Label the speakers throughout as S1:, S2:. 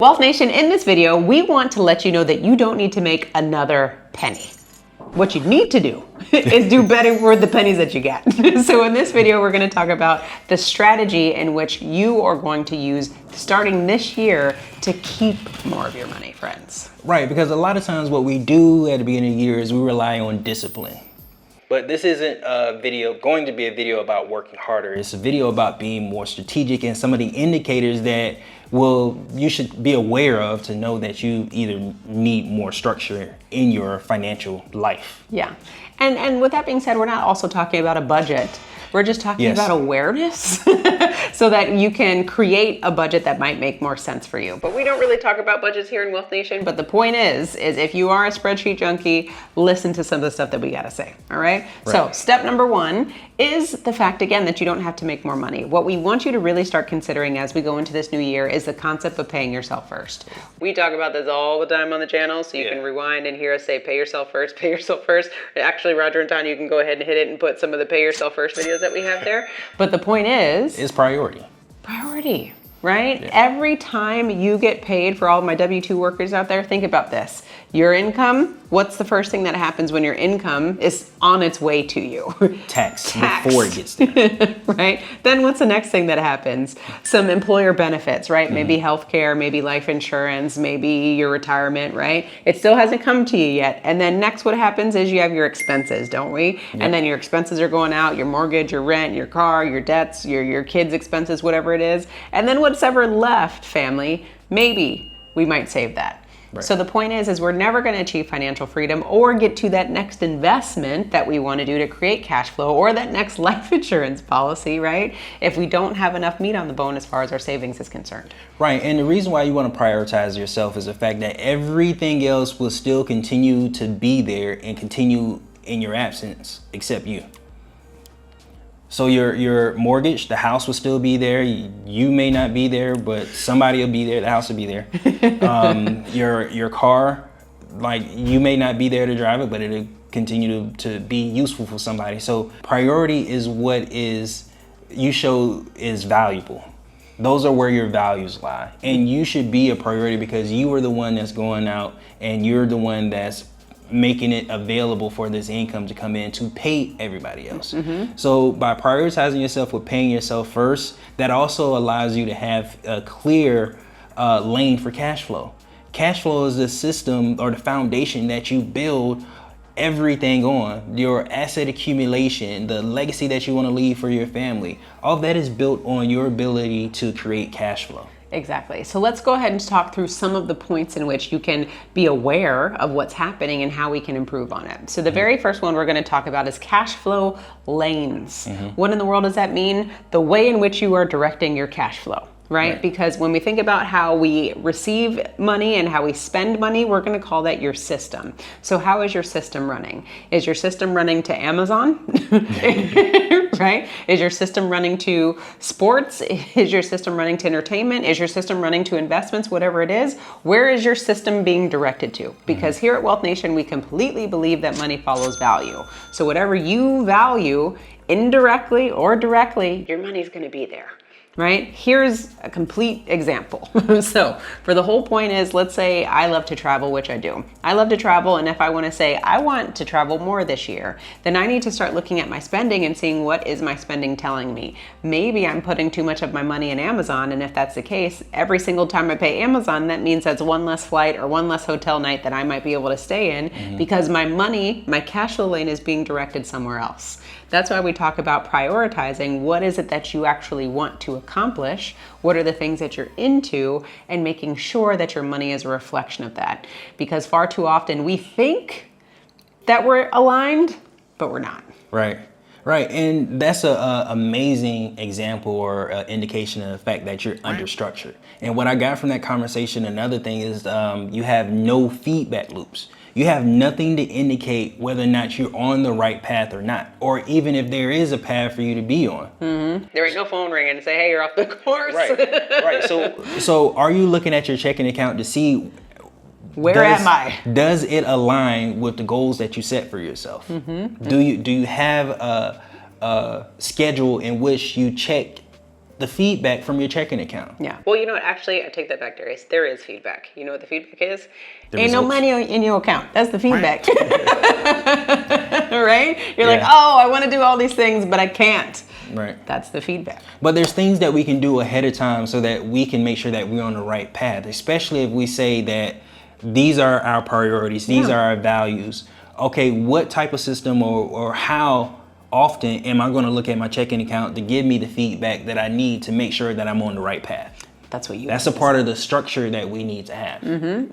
S1: Wealth Nation, in this video, we want to let you know that you don't need to make another penny. What you need to do is do better with the pennies that you get. So in this video, we're going to talk about the strategy in which you are going to use starting this year to keep more of your money, friends.
S2: Right, because a lot of times what we do at the beginning of the year is we rely on discipline. But this isn't going to be a video about working harder. It's a video about being more strategic and some of the indicators that you should be aware of to know that you either need more structure in your financial life.
S1: Yeah. And with that being said, we're not also talking about a budget. We're just talking about awareness so that you can create a budget that might make more sense for you. But we don't really talk about budgets here in Wealth Nation. But the point is if you are a spreadsheet junkie, listen to some of the stuff that we got to say. All right. So step number one is the fact, again, that you don't have to make more money. What we want you to really start considering as we go into this new year is the concept of paying yourself first. We talk about this all the time on the channel, so you can rewind and hear us say, pay yourself first, pay yourself first. Actually, Roger and Tanya, you can go ahead and hit it and put some of the pay yourself first videos that we have there. But the point is
S2: priority.
S1: Priority, right? Yeah. Every time you get paid, for all of my W-2 workers out there, think about this. Your income, what's the first thing that happens when your income is on its way to you?
S2: Tax. Before it gets there.
S1: Right? Then what's the next thing that happens? Some employer benefits, right? Mm-hmm. Maybe healthcare, maybe life insurance, maybe your retirement, right? It still hasn't come to you yet. And then next what happens is you have your expenses, don't we? Yep. And then your expenses are going out, your mortgage, your rent, your car, your debts, your kids' expenses, whatever it is. And then what's ever left, family, maybe we might save that. Right. So the point is we're never going to achieve financial freedom or get to that next investment that we want to do to create cash flow or that next life insurance policy, right? If we don't have enough meat on the bone as far as our savings is concerned.
S2: Right. And the reason why you want to prioritize yourself is the fact that everything else will still continue to be there and continue in your absence except you. So your mortgage, the house will still be there. You may not be there, but somebody will be there. The house will be there. Your car, like you may not be there to drive it, but it'll continue to be useful for somebody. So priority is what you show is valuable. Those are where your values lie. And you should be a priority because you are the one that's going out and you're the one that's making it available for this income to come in to pay everybody else. Mm-hmm. So by prioritizing yourself with paying yourself first, that also allows you to have a clear lane for cash flow. Cash flow is the system or the foundation that you build everything on. Your asset accumulation, the legacy that you want to leave for your family, all of that is built on your ability to create cash flow.
S1: Exactly. So let's go ahead and talk through some of the points in which you can be aware of what's happening and how we can improve on it. So the very first one we're going to talk about is cash flow lanes. Mm-hmm. What in the world does that mean? The way in which you are directing your cash flow. Right? Because when we think about how we receive money and how we spend money, we're going to call that your system. So how is your system running? Is your system running to Amazon? Right? Is your system running to sports? Is your system running to entertainment? Is your system running to investments? Whatever it is, where is your system being directed to? Because here at Wealth Nation, we completely believe that money follows value. So whatever you value, indirectly or directly, your money's going to be there. Right? Here's a complete example. So for the whole point is, let's say I love to travel, which I do. I love to travel. And if I want to say, I want to travel more this year, then I need to start looking at my spending and seeing what is my spending telling me. Maybe I'm putting too much of my money in Amazon. And if that's the case, every single time I pay Amazon, that means that's one less flight or one less hotel night that I might be able to stay in because my money, my cash flow lane is being directed somewhere else. That's why we talk about prioritizing. What is it that you actually want to accomplish? What are the things that you're into? And making sure that your money is a reflection of that. Because far too often we think that we're aligned, but we're not.
S2: Right. Right. And that's an amazing example or indication of the fact that you're understructured. And what I got from that conversation, another thing is you have no feedback loops. You have nothing to indicate whether or not you're on the right path or not, or even if there is a path for you to be on.
S1: Mm-hmm. There ain't no phone ringing and say, hey, you're off the course.
S2: Right. So are you looking at your checking account to see
S1: where am I?
S2: Does it align with the goals that you set for yourself? Mm-hmm. Do you have a schedule in which you check the feedback from your checking account.
S1: Yeah. Well, you know what? Actually, I take that back, Darius. There is feedback. You know what the feedback is?
S2: The
S1: Ain't no
S2: results.
S1: money in your account. That's the feedback. Right? You're like,
S2: Yeah.
S1: oh, I want to do all these things, but I can't.
S2: Right.
S1: That's the feedback.
S2: But there's things that we can do ahead of time so that we can make sure that we're on the right path, especially if we say that these are our priorities, these
S1: Yeah.
S2: are our values. Okay, what type of system or how often am I going to look at my checking account to give me the feedback that I need to make sure that I'm on the right path?
S1: That's what you
S2: That's a part of the structure that we need to have.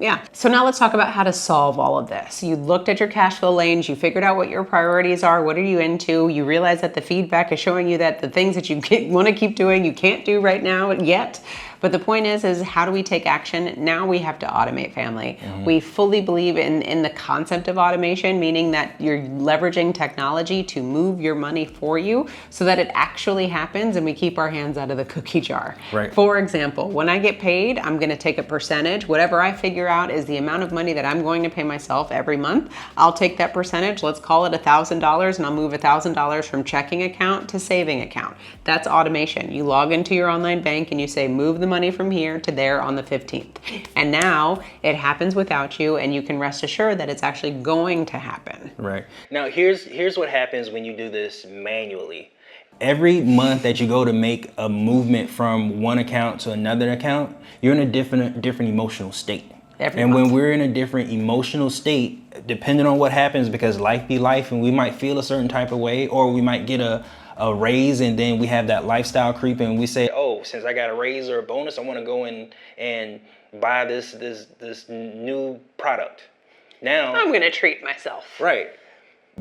S1: Yeah. So now let's talk about how to solve all of this. You looked at your cash flow lanes, you figured out what your priorities are, what are you into, you realize that the feedback is showing you that the things that you want to keep doing, you can't do right now yet. But the point is how do we take action? Now we have to automate, family. We fully believe in the concept of automation, meaning that you're leveraging technology to move your money for you so that it actually happens and we keep our hands out of the cookie jar.
S2: Right.
S1: For example, when I get paid, I'm going to take a percentage. Whatever I figure out is the amount of money that I'm going to pay myself every month. I'll take that percentage, let's call it $1,000, and I'll move $1,000 from checking account to saving account. That's automation. You log into your online bank and you say, move the money from here to there on the 15th. And now it happens without you, and you can rest assured that it's actually going to happen.
S2: Right. Now, here's what happens when you do this manually. Every month that you go to make a movement from one account to another account, you're in a different emotional state. And when we're in a different emotional state, depending on what happens, because life be life, and we might feel a certain type of way, or we might get a raise, and then we have that lifestyle creep, and we say, oh, since I got a raise or a bonus, I want to go and buy this new product. Now
S1: I'm going to treat myself.
S2: Right.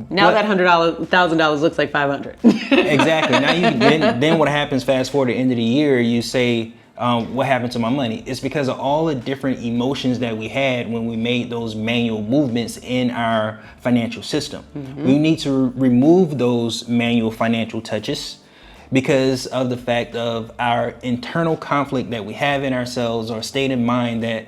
S1: Now that $1,000 looks like $500.
S2: Exactly. Now then what happens? Fast forward to the end of the year, you say, what happened to my money? It's because of all the different emotions that we had when we made those manual movements in our financial system. We need to remove those manual financial touches because of the fact of our internal conflict that we have in ourselves, or state of mind that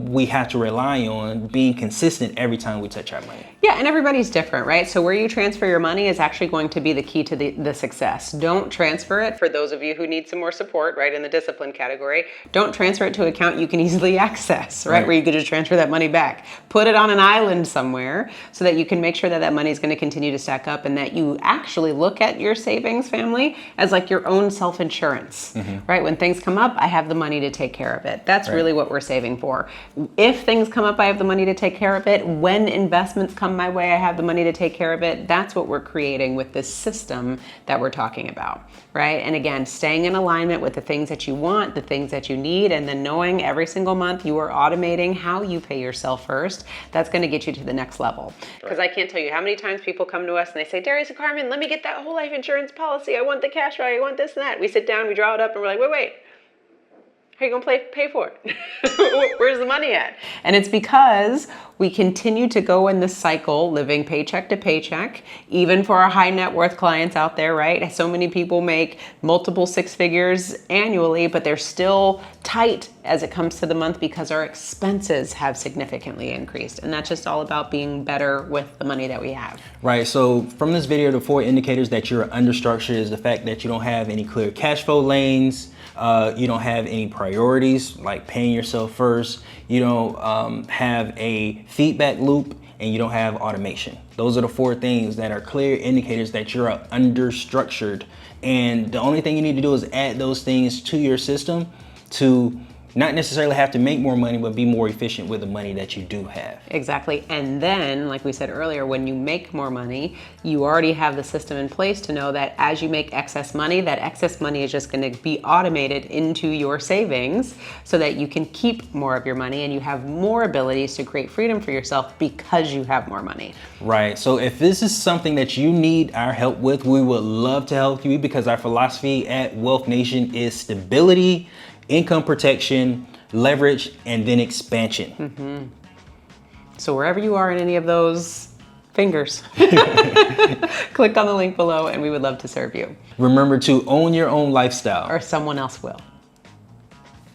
S2: we have to rely on being consistent every time we touch our money.
S1: Yeah, and everybody's different, right? So where you transfer your money is actually going to be the key to the success. Don't transfer it, for those of you who need some more support, right, in the discipline category, don't transfer it to an account you can easily access, right, where you could just transfer that money back. Put it on an island somewhere so that you can make sure that that money is going to continue to stack up, and that you actually look at your savings, family, as like your own self-insurance, right? When things come up, I have the money to take care of it. That's really what we're saving for. If things come up, I have the money to take care of it. When investments come my way, I have the money to take care of it. That's what we're creating with this system that we're talking about, right? And again, staying in alignment with the things that you want, the things that you need, and then knowing every single month you are automating how you pay yourself first. That's going to get you to the next level. Because I can't tell you how many times people come to us and they say, Darius and Carmen, let me get that whole life insurance policy. I want the cash value. I want this and that. We sit down, we draw it up, and we're like, wait. How are you going to pay for it? Where's the money at? And it's because we continue to go in this cycle, living paycheck to paycheck, even for our high net worth clients out there, right? So many people make multiple six figures annually, but they're still tight as it comes to the month because our expenses have significantly increased. And that's just all about being better with the money that we have.
S2: Right. So from this video, the 4 indicators that you're understructured is the fact that you don't have any clear cash flow lanes. You don't have any priorities like paying yourself first. You don't have a feedback loop, and you don't have automation. Those are the 4 things that are clear indicators that you're understructured. And the only thing you need to do is add those things to your system to not necessarily have to make more money, but be more efficient with the money that you do have.
S1: Exactly. And then, like we said earlier, when you make more money, you already have the system in place to know that as you make excess money, that excess money is just going to be automated into your savings so that you can keep more of your money and you have more abilities to create freedom for yourself because you have more money.
S2: Right. So if this is something that you need our help with, we would love to help you, because our philosophy at Wealth Nation is stability, income protection, leverage, and then expansion.
S1: So wherever you are in any of those fingers, click on the link below and we would love to serve you.
S2: Remember to own your own lifestyle.
S1: Or someone else will.